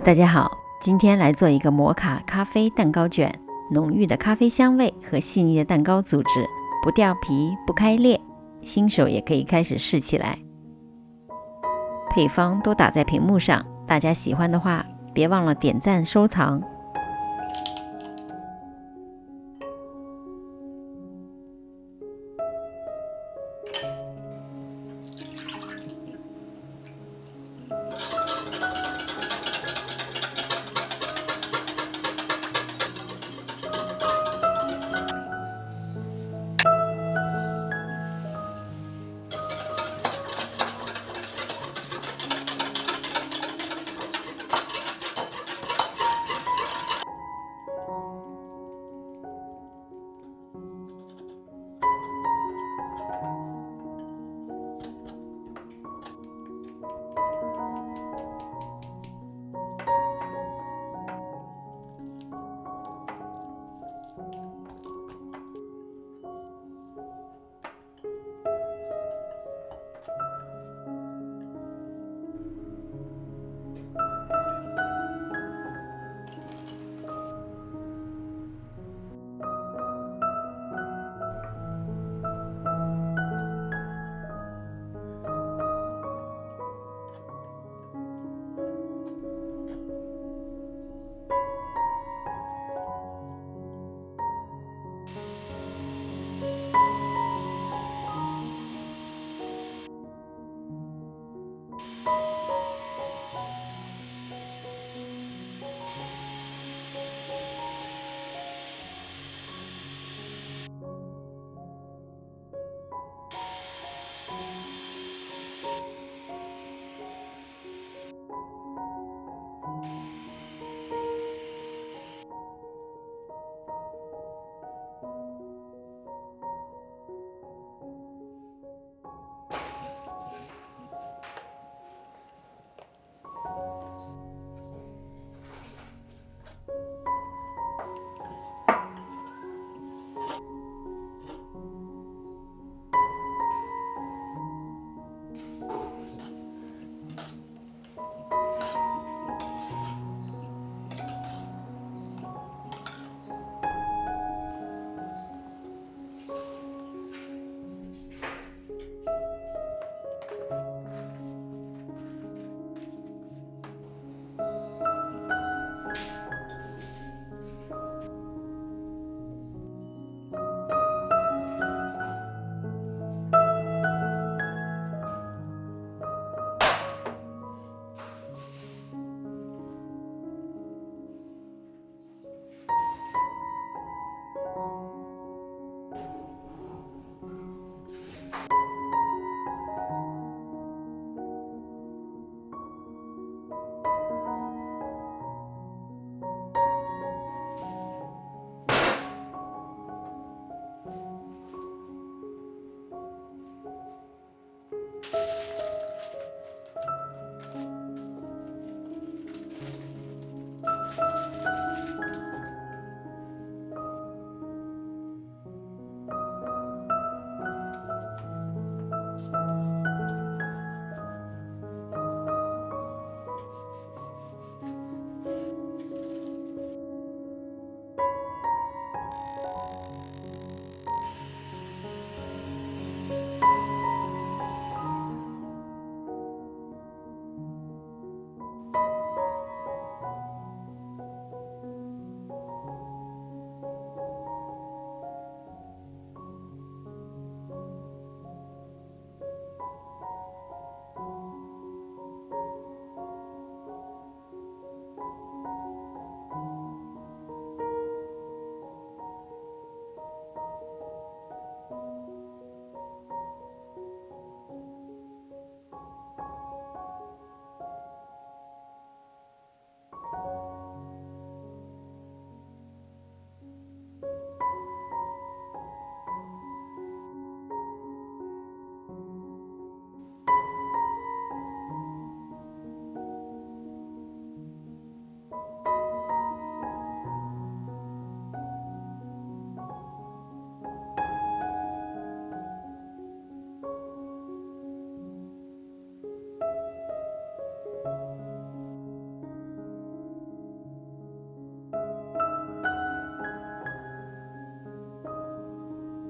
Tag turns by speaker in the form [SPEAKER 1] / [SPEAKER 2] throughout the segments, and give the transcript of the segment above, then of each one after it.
[SPEAKER 1] 大家好，今天来做一个摩卡咖啡蛋糕卷，浓郁的咖啡香味和细腻的蛋糕组织，不掉皮不开裂，新手也可以开始试起来。配方都打在屏幕上，大家喜欢的话别忘了点赞收藏。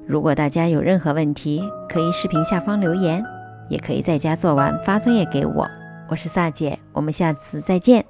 [SPEAKER 1] 如果大家有任何问题，可以视频下方留言，也可以在家做完发作业给我。我是萨姐，我们下次再见。